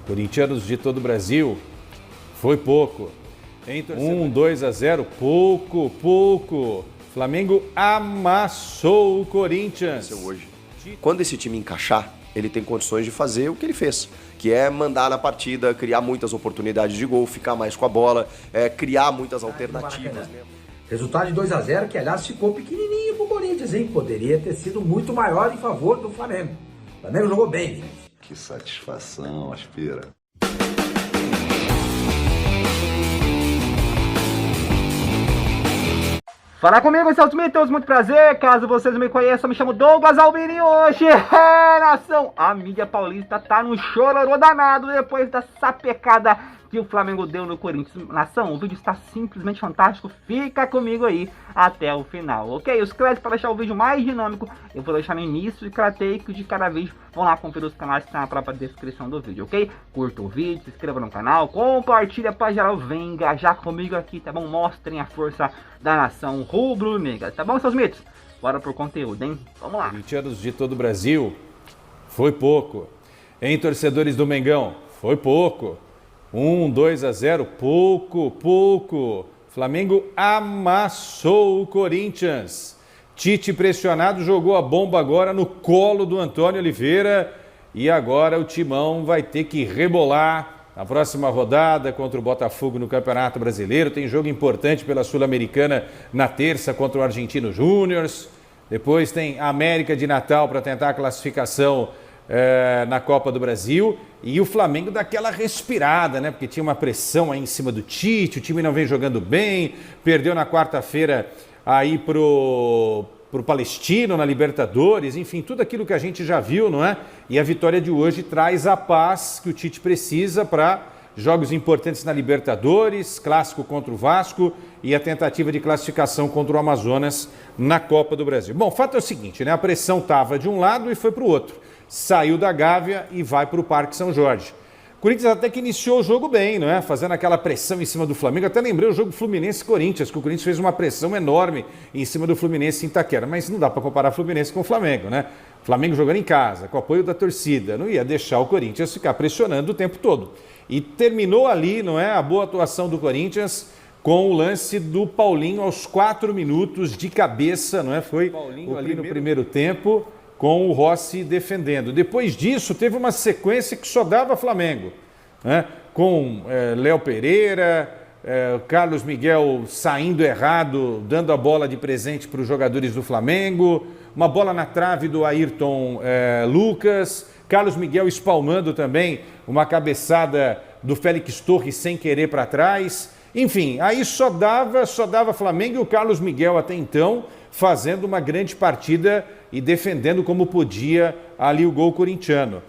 Corintianos de todo o Brasil, foi pouco. 2-0, pouco. Flamengo amassou o Corinthians. Hoje. Quando esse time encaixar, ele tem condições de fazer o que ele fez, que é mandar na partida, criar muitas oportunidades de gol, ficar mais com a bola, criar muitas alternativas. Resultado de 2-0, que aliás ficou pequenininho pro Corinthians, hein? Poderia ter sido muito maior em favor do Flamengo. O Flamengo jogou bem, gente. Que satisfação, Aspira. Fala comigo, seus mitos, muito prazer. Caso vocês não me conheçam, me chamo Douglas Albini e hoje, nação, a mídia paulista tá no chororô danado depois da sapecada que o Flamengo deu no Corinthians. Nação, o vídeo está simplesmente fantástico, fica comigo aí até o final, ok? Os créditos para deixar o vídeo mais dinâmico eu vou deixar no início e cratei que de cada vídeo vão lá conferir os canais que estão na própria descrição do vídeo, ok? Curta o vídeo, se inscreva no canal, compartilha pra geral, vem engajar comigo aqui, tá bom? Mostrem a força da nação rubro-negra, tá bom, seus mitos? Bora pro conteúdo, hein? Vamos lá. Corintianos de todo o Brasil, foi pouco. Em torcedores do Mengão, foi pouco. 2-0, pouco. Flamengo amassou o Corinthians. Tite pressionado jogou a bomba agora no colo do Antônio Oliveira e agora o Timão vai ter que rebolar na próxima rodada contra o Botafogo no Campeonato Brasileiro. Tem jogo importante pela Sul-Americana na terça contra o Argentino Júnior. Depois tem a América de Natal para tentar a classificação na Copa do Brasil, e o Flamengo dá aquela respirada, né? Porque tinha uma pressão aí em cima do Tite, o time não vem jogando bem, perdeu na quarta-feira aí pro Palestino na Libertadores, enfim, tudo aquilo que a gente já viu, não é? E a vitória de hoje traz a paz que o Tite precisa para jogos importantes na Libertadores, clássico contra o Vasco e a tentativa de classificação contra o Amazonas na Copa do Brasil. Bom, o fato é o seguinte, né? A pressão estava de um lado e foi para o outro. Saiu da Gávea e vai para o Parque São Jorge. O Corinthians até que iniciou o jogo bem, não é? Fazendo aquela pressão em cima do Flamengo. Até lembrei o jogo Fluminense-Corinthians, que o Corinthians fez uma pressão enorme em cima do Fluminense em Itaquera. Mas não dá para comparar Fluminense com o Flamengo, né? Flamengo jogando em casa, com o apoio da torcida. Não ia deixar o Corinthians ficar pressionando o tempo todo. E terminou ali, não é? A boa atuação do Corinthians com o lance do Paulinho aos 4 minutos de cabeça, não é? Foi Paulinho ali no primeiro tempo, com o Rossi defendendo. Depois disso, teve uma sequência que só dava Flamengo, né? Com Léo Pereira, Carlos Miguel saindo errado, dando a bola de presente para os jogadores do Flamengo, uma bola na trave do Ayrton Lucas, Carlos Miguel espalmando também uma cabeçada do Félix Torres sem querer para trás. Enfim, aí só dava Flamengo e o Carlos Miguel até então fazendo uma grande partida e defendendo como podia ali o gol corintiano.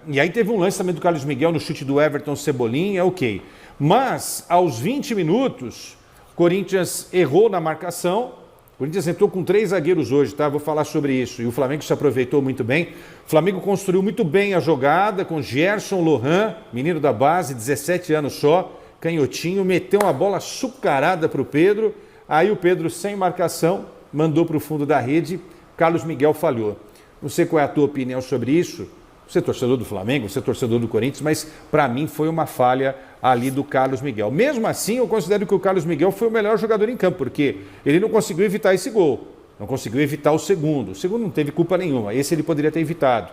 E aí teve um lance também do Carlos Miguel no chute do Everton Cebolinha, ok. Mas, aos 20 minutos, o Corinthians errou na marcação. O Corinthians entrou com 3 zagueiros hoje, tá? Vou falar sobre isso. E o Flamengo se aproveitou muito bem. O Flamengo construiu muito bem a jogada com Gerson Lohan, menino da base, 17 anos só, canhotinho, meteu uma bola açucarada para o Pedro. Aí o Pedro, sem marcação, mandou para o fundo da rede, Carlos Miguel falhou. Não sei qual é a tua opinião sobre isso, você é torcedor do Flamengo, você é torcedor do Corinthians, mas para mim foi uma falha ali do Carlos Miguel. Mesmo assim, eu considero que o Carlos Miguel foi o melhor jogador em campo, porque ele não conseguiu evitar esse gol, não conseguiu evitar o segundo não teve culpa nenhuma, esse ele poderia ter evitado,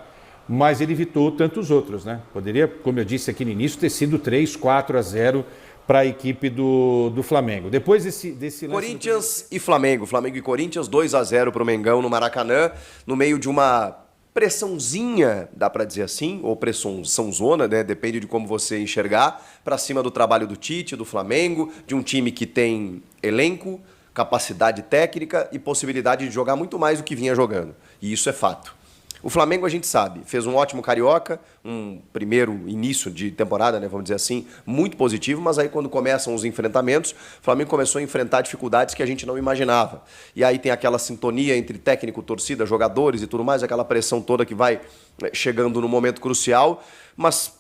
mas ele evitou tantos outros, né? Poderia, como eu disse aqui no início, ter sido 3-4-0 para a equipe do Flamengo. Depois desse lance... Corinthians e Flamengo. Flamengo e Corinthians, 2-0 para o Mengão no Maracanã, no meio de uma pressãozinha, dá para dizer assim, ou pressãozona, né? Depende de como você enxergar, para cima do trabalho do Tite, do Flamengo, de um time que tem elenco, capacidade técnica e possibilidade de jogar muito mais do que vinha jogando. E isso é fato. O Flamengo, a gente sabe, fez um ótimo Carioca, um primeiro início de temporada, né, vamos dizer assim, muito positivo, mas aí quando começam os enfrentamentos, o Flamengo começou a enfrentar dificuldades que a gente não imaginava. E aí tem aquela sintonia entre técnico, torcida, jogadores e tudo mais, aquela pressão toda que vai chegando no momento crucial, mas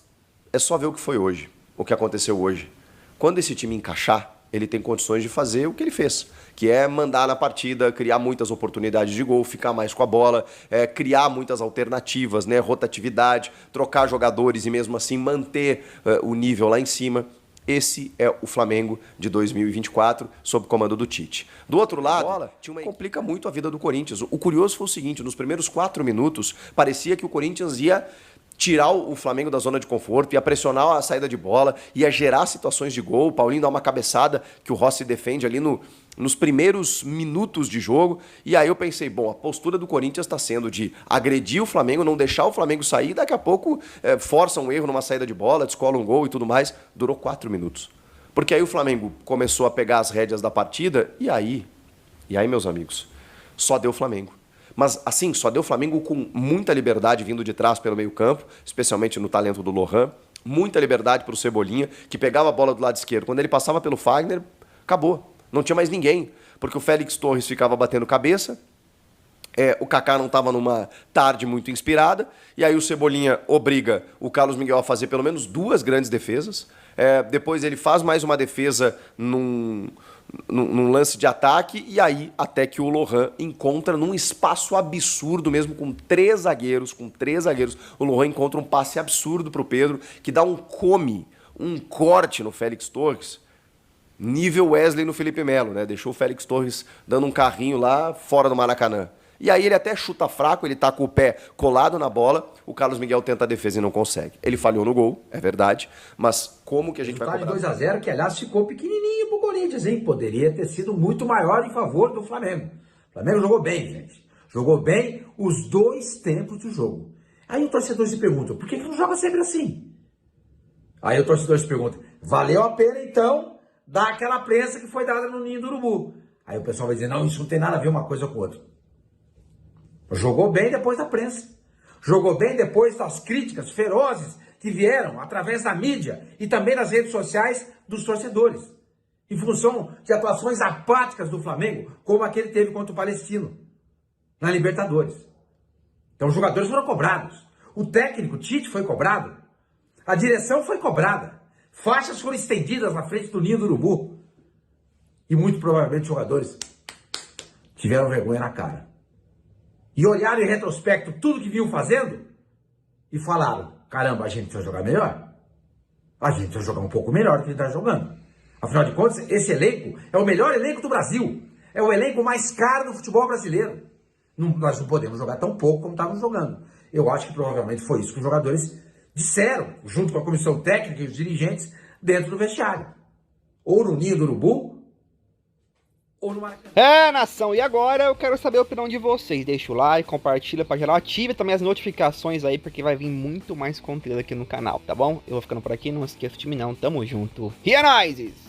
é só ver o que foi hoje, o que aconteceu hoje. Quando esse time encaixar, ele tem condições de fazer o que ele fez, que é mandar na partida, criar muitas oportunidades de gol, ficar mais com a bola, criar muitas alternativas, né? Rotatividade, trocar jogadores e mesmo assim manter o nível lá em cima. Esse é o Flamengo de 2024, sob o comando do Tite. Do outro lado, complica muito a vida do Corinthians. O curioso foi o seguinte, nos primeiros 4 minutos, parecia que o Corinthians ia tirar o Flamengo da zona de conforto, ia pressionar a saída de bola, ia gerar situações de gol. O Paulinho dá uma cabeçada que o Rossi defende ali nos primeiros minutos de jogo. E aí eu pensei, bom, a postura do Corinthians está sendo de agredir o Flamengo, não deixar o Flamengo sair, daqui a pouco força um erro numa saída de bola, descola um gol e tudo mais. Durou 4 minutos. Porque aí o Flamengo começou a pegar as rédeas da partida e aí, meus amigos, só deu Flamengo. Mas, assim, só deu Flamengo com muita liberdade vindo de trás pelo meio-campo, especialmente no talento do Lohan. Muita liberdade para o Cebolinha, que pegava a bola do lado esquerdo. Quando ele passava pelo Fagner, acabou. Não tinha mais ninguém. Porque o Félix Torres ficava batendo cabeça, o Kaká não estava numa tarde muito inspirada, e aí o Cebolinha obriga o Carlos Miguel a fazer pelo menos 2 grandes defesas. Depois ele faz mais uma defesa num lance de ataque, e aí até que o Lohan encontra num espaço absurdo, mesmo com 3 zagueiros, o Lohan encontra um passe absurdo pro Pedro, que dá um corte no Félix Torres, nível Wesley no Felipe Melo, né? Deixou o Félix Torres dando um carrinho lá fora do Maracanã. E aí ele até chuta fraco, ele tá com o pé colado na bola, o Carlos Miguel tenta a defesa e não consegue. Ele falhou no gol, é verdade, mas como que a gente vai cobrar? 2-0, que aliás ficou pequenininho pro Corinthians, hein? Poderia ter sido muito maior em favor do Flamengo. O Flamengo jogou bem, gente. Jogou bem os 2 tempos do jogo. Aí o torcedor se pergunta, por que não joga sempre assim? Aí o torcedor se pergunta, valeu a pena então dar aquela prensa que foi dada no Ninho do Urubu? Aí o pessoal vai dizer, não, isso não tem nada a ver uma coisa com outra. Jogou bem depois da prensa. Jogou bem depois das críticas ferozes que vieram através da mídia e também das redes sociais dos torcedores. Em função de atuações apáticas do Flamengo, como aquele teve contra o Palestino, na Libertadores. Então os jogadores foram cobrados. O técnico Tite foi cobrado. A direção foi cobrada. Faixas foram estendidas na frente do Ninho do Urubu. E muito provavelmente os jogadores tiveram vergonha na cara. E olharam em retrospecto tudo que vinham fazendo e falaram, caramba, a gente precisa jogar melhor. A gente precisa jogar um pouco melhor do que a gente está jogando. Afinal de contas, esse elenco é o melhor elenco do Brasil. É o elenco mais caro do futebol brasileiro. Nós não podemos jogar tão pouco como estávamos jogando. Eu acho que provavelmente foi isso que os jogadores disseram, junto com a comissão técnica e os dirigentes, dentro do vestiário. Ou no Ninho do Urubu, ou no Maracanã. Nação, e agora eu quero saber a opinião de vocês. Deixa o like, compartilha pra geral, ative também as notificações aí, porque vai vir muito mais conteúdo aqui no canal, tá bom? Eu vou ficando por aqui, não esqueça de mim não, tamo junto. E é nóis!